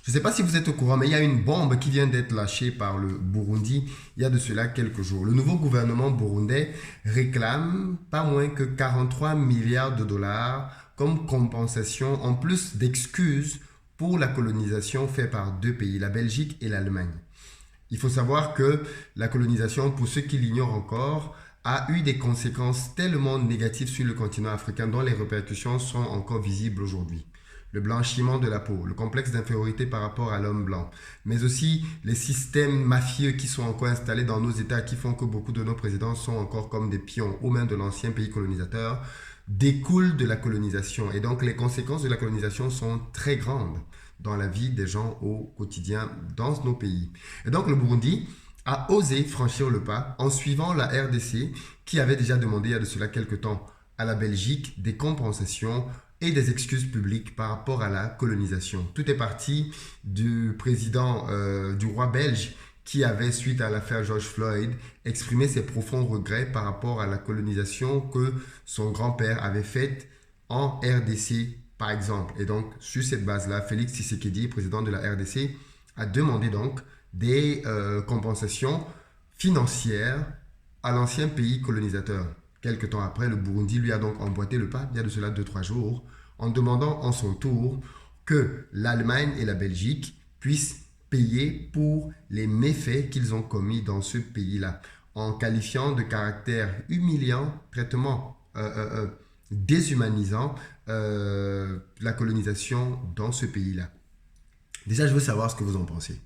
Je ne sais pas si vous êtes au courant, mais il y a une bombe qui vient d'être lâchée par le Burundi il y a de cela quelques jours. Le nouveau gouvernement burundais réclame pas moins que 43 milliards de dollars comme compensation, en plus d'excuses pour la colonisation faite par deux pays, la Belgique et l'Allemagne. Il faut savoir que la colonisation, pour ceux qui l'ignorent encore, a eu des conséquences tellement négatives sur le continent africain dont les répercussions sont encore visibles aujourd'hui. Le blanchiment de la peau, le complexe d'infériorité par rapport à l'homme blanc, mais aussi les systèmes mafieux qui sont encore installés dans nos États qui font que beaucoup de nos présidents sont encore comme des pions aux mains de l'ancien pays colonisateur, découlent de la colonisation. Et donc les conséquences de la colonisation sont très grandes dans la vie des gens au quotidien dans nos pays. Et donc le Burundi a osé franchir le pas en suivant la RDC qui avait déjà demandé il y a de cela quelques temps à la Belgique des compensations et des excuses publiques par rapport à la colonisation. Tout est parti du président, du roi belge qui avait, suite à l'affaire George Floyd, exprimé ses profonds regrets par rapport à la colonisation que son grand-père avait faite en RDC, par exemple. Et donc, sur cette base-là, Félix Tshisekedi, président de la RDC, a demandé donc des compensations financières à l'ancien pays colonisateur. Quelque temps après, le Burundi lui a donc emboîté le pas, il y a de cela 2-3 jours, en demandant en son tour que l'Allemagne et la Belgique puissent payer pour les méfaits qu'ils ont commis dans ce pays-là, en qualifiant de caractère humiliant, traitement déshumanisant la colonisation dans ce pays-là. Déjà, je veux savoir ce que vous en pensez.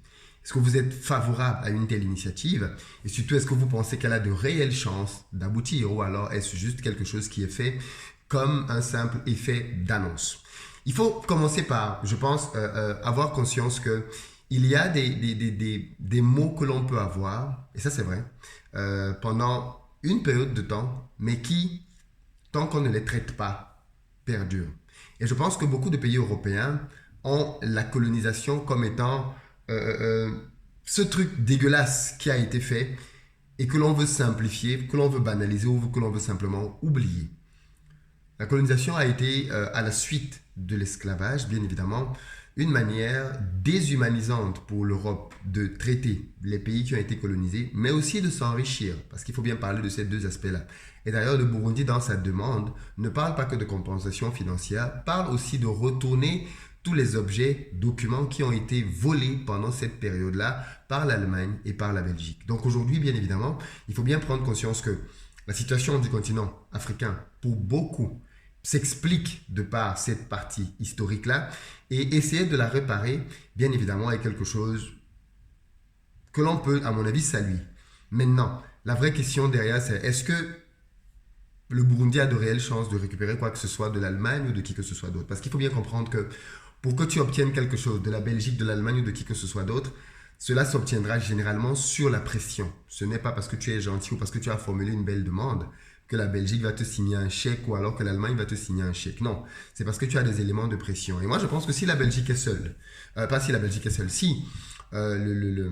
Est-ce que vous êtes favorable à une telle initiative? Et surtout, est-ce que vous pensez qu'elle a de réelles chances d'aboutir? Ou alors est-ce juste quelque chose qui est fait comme un simple effet d'annonce? Il faut commencer par, je pense, avoir conscience que il y a des mots que l'on peut avoir, et ça c'est vrai, pendant une période de temps, mais qui, tant qu'on ne les traite pas, perdurent. Et je pense que beaucoup de pays européens ont la colonisation comme étant ce truc dégueulasse qui a été fait et que l'on veut simplifier, que l'on veut banaliser ou que l'on veut simplement oublier. La colonisation a été, à la suite de l'esclavage, bien évidemment, une manière déshumanisante pour l'Europe de traiter les pays qui ont été colonisés, mais aussi de s'enrichir, parce qu'il faut bien parler de ces deux aspects-là. Et d'ailleurs, le Burundi, dans sa demande, ne parle pas que de compensation financière, parle aussi de retourner tous les objets, documents qui ont été volés pendant cette période-là par l'Allemagne et par la Belgique. Donc aujourd'hui, bien évidemment, il faut bien prendre conscience que la situation du continent africain, pour beaucoup, s'explique de par cette partie historique-là, et essayer de la réparer, bien évidemment, est quelque chose que l'on peut, à mon avis, saluer. Maintenant, la vraie question derrière, c'est est-ce que le Burundi a de réelles chances de récupérer quoi que ce soit de l'Allemagne ou de qui que ce soit d'autre? Parce qu'il faut bien comprendre que pour que tu obtiennes quelque chose de la Belgique, de l'Allemagne ou de qui que ce soit d'autre, cela s'obtiendra généralement sur la pression. Ce n'est pas parce que tu es gentil ou parce que tu as formulé une belle demande que la Belgique va te signer un chèque ou alors que l'Allemagne va te signer un chèque. Non, c'est parce que tu as des éléments de pression. Et moi, je pense que si la Belgique est seule, pas si la Belgique est seule, si le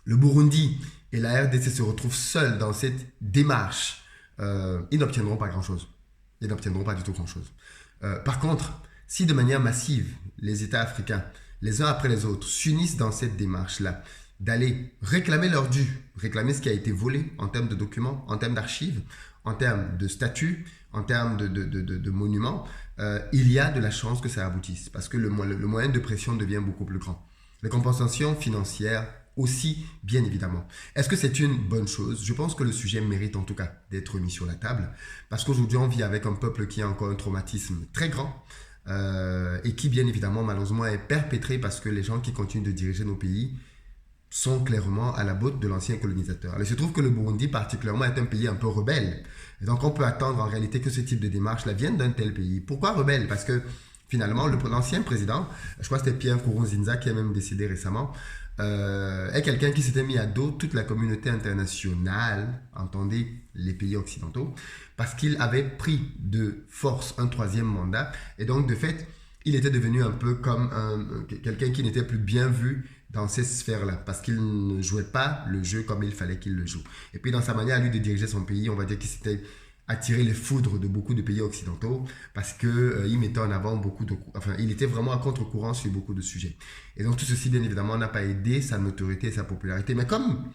Burundi et la RDC se retrouvent seuls dans cette démarche, ils n'obtiendront pas grand-chose. Ils n'obtiendront pas du tout grand-chose. Par contre, si de manière massive, les États africains, les uns après les autres, s'unissent dans cette démarche-là, d'aller réclamer leur dû, réclamer ce qui a été volé en termes de documents, en termes d'archives, en termes de statuts, en termes de monuments, il y a de la chance que ça aboutisse parce que le moyen de pression devient beaucoup plus grand. Les compensations financières aussi, bien évidemment. Est-ce que c'est une bonne chose? Je pense que le sujet mérite en tout cas d'être mis sur la table parce qu'aujourd'hui on vit avec un peuple qui a encore un traumatisme très grand et qui bien évidemment malheureusement est perpétré parce que les gens qui continuent de diriger nos pays sont clairement à la botte de l'ancien colonisateur. Alors, il se trouve que le Burundi particulièrement est un pays un peu rebelle. Et donc on peut attendre en réalité que ce type de démarche-là vienne d'un tel pays. Pourquoi rebelle? Parce que finalement l'ancien président, je crois que c'était Pierre Nkurunziza qui est même décédé récemment, est quelqu'un qui s'était mis à dos toute la communauté internationale, entendez les pays occidentaux, parce qu'il avait pris de force un troisième mandat. Et donc de fait, il était devenu un peu comme quelqu'un qui n'était plus bien vu dans ces sphères-là, parce qu'il ne jouait pas le jeu comme il fallait qu'il le joue. Et puis dans sa manière à lui de diriger son pays, on va dire qu'il s'était attiré les foudres de beaucoup de pays occidentaux parce que il mettait en avant il était vraiment à contre-courant sur beaucoup de sujets. Et donc tout ceci, bien évidemment, n'a pas aidé sa notoriété et sa popularité. Mais comme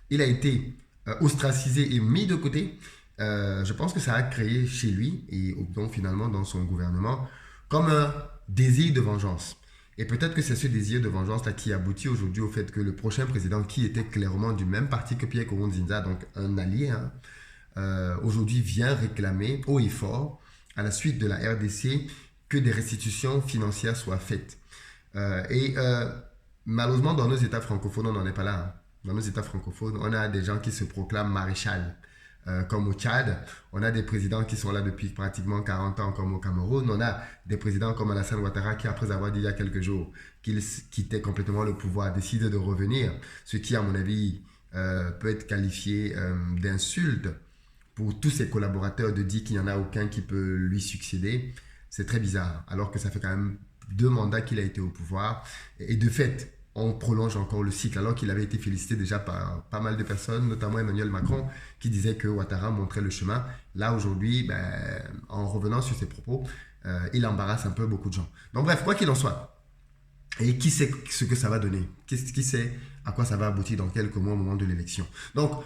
il a été ostracisé et mis de côté, je pense que ça a créé chez lui et donc finalement dans son gouvernement comme un désir de vengeance. Et peut-être que c'est ce désir de vengeance-là qui aboutit aujourd'hui au fait que le prochain président, qui était clairement du même parti que Pierre Nkurunziza, donc un allié, hein, aujourd'hui vient réclamer haut et fort, à la suite de la RDC, que des restitutions financières soient faites. Malheureusement, dans nos États francophones, on n'en est pas là. Hein. Dans nos États francophones, on a des gens qui se proclament maréchal. Comme au Tchad, on a des présidents qui sont là depuis pratiquement 40 ans, comme au Cameroun. On a des présidents comme Alassane Ouattara qui, après avoir dit il y a quelques jours qu'il quittait complètement le pouvoir, décide de revenir, ce qui, à mon avis, peut être qualifié d'insulte pour tous ses collaborateurs, de dire qu'il n'y en a aucun qui peut lui succéder. C'est très bizarre, alors que ça fait quand même 2 mandats qu'il a été au pouvoir. Et de fait, on prolonge encore le cycle, alors qu'il avait été félicité déjà par pas mal de personnes, notamment Emmanuel Macron, qui disait que Ouattara montrait le chemin. Là, aujourd'hui, en revenant sur ses propos, il embarrasse un peu beaucoup de gens. Donc bref, quoi qu'il en soit, et qui sait ce que ça va donner? Qui sait à quoi ça va aboutir dans quelques mois au moment de l'élection? Donc,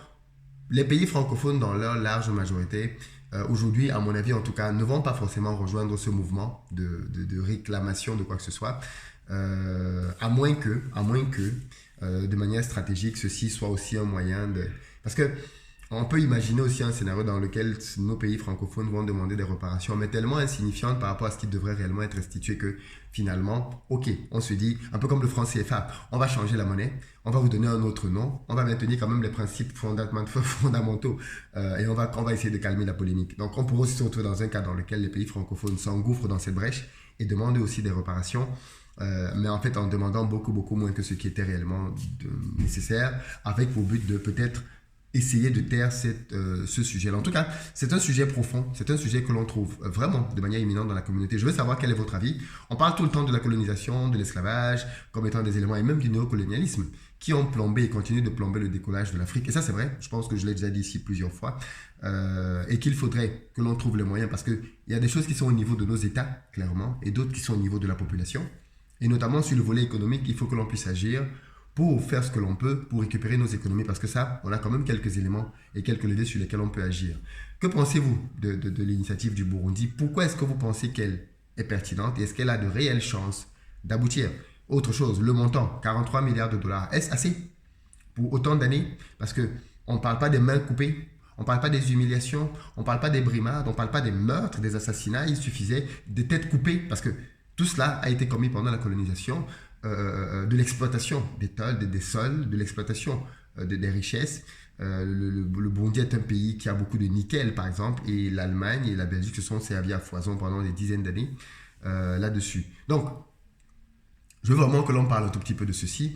les pays francophones, dans leur large majorité, aujourd'hui, à mon avis en tout cas, ne vont pas forcément rejoindre ce mouvement de réclamation de quoi que ce soit. À moins que, de manière stratégique, ceci soit aussi un moyen de... Parce que on peut imaginer aussi un scénario dans lequel nos pays francophones vont demander des réparations, mais tellement insignifiantes par rapport à ce qui devrait réellement être restitué que finalement, ok, on se dit, un peu comme le franc CFA, on va changer la monnaie, on va vous donner un autre nom, on va maintenir quand même les principes fondamentaux et on va essayer de calmer la polémique. Donc on pourrait aussi se retrouver dans un cas dans lequel les pays francophones s'engouffrent dans cette brèche et demandent aussi des réparations. Mais en fait en demandant beaucoup moins que ce qui était réellement nécessaire, avec pour but de peut-être essayer de taire ce sujet-là. En tout cas, c'est un sujet profond, c'est un sujet que l'on trouve vraiment de manière imminente dans la communauté. Je veux savoir quel est votre avis. On parle tout le temps de la colonisation, de l'esclavage, comme étant des éléments, et même du néocolonialisme, qui ont plombé et continuent de plomber le décollage de l'Afrique. Et ça, c'est vrai, je pense que je l'ai déjà dit ici plusieurs fois, et qu'il faudrait que l'on trouve les moyens, parce qu'il y a des choses qui sont au niveau de nos États, clairement, et d'autres qui sont au niveau de la population. Et notamment sur le volet économique, il faut que l'on puisse agir pour faire ce que l'on peut pour récupérer nos économies. Parce que ça, on a quand même quelques éléments et quelques leviers sur lesquels on peut agir. Que pensez-vous de l'initiative du Burundi? Pourquoi est-ce que vous pensez qu'elle est pertinente et est-ce qu'elle a de réelles chances d'aboutir? Autre chose, le montant, 43 milliards de dollars. Est-ce assez pour autant d'années? Parce qu'on ne parle pas des mains coupées. On ne parle pas des humiliations. On ne parle pas des brimades. On ne parle pas des meurtres, des assassinats. Il suffisait des têtes coupées parce que tout cela a été commis pendant la colonisation, de l'exploitation des sols, de l'exploitation des richesses. Le Burundi est un pays qui a beaucoup de nickel, par exemple, et l'Allemagne et la Belgique se sont servis à foison pendant des dizaines d'années là-dessus. Donc, je veux vraiment que l'on parle un tout petit peu de ceci.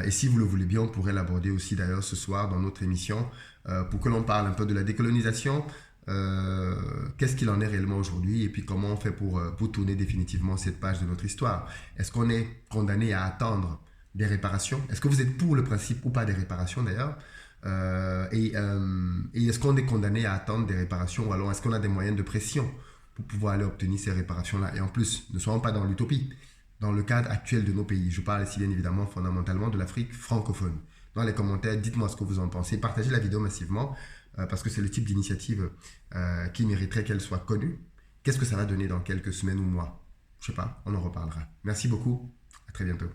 Et si vous le voulez bien, on pourrait l'aborder aussi d'ailleurs ce soir dans notre émission pour que l'on parle un peu de la décolonisation. Qu'est-ce qu'il en est réellement aujourd'hui et puis comment on fait pour tourner définitivement cette page de notre histoire. Est-ce qu'on est condamné à attendre des réparations? Est-ce que vous êtes pour le principe ou pas des réparations d'ailleurs? Et est-ce qu'on est condamné à attendre des réparations ou alors est-ce qu'on a des moyens de pression pour pouvoir aller obtenir ces réparations-là? Et en plus, ne soyons pas dans l'utopie, dans le cadre actuel de nos pays. Je parle ici bien évidemment fondamentalement de l'Afrique francophone. Dans les commentaires, dites-moi ce que vous en pensez. Partagez la vidéo massivement. Parce que c'est le type d'initiative qui mériterait qu'elle soit connue. Qu'est-ce que ça va donner dans quelques semaines ou mois? Je ne sais pas, on en reparlera. Merci beaucoup, à très bientôt.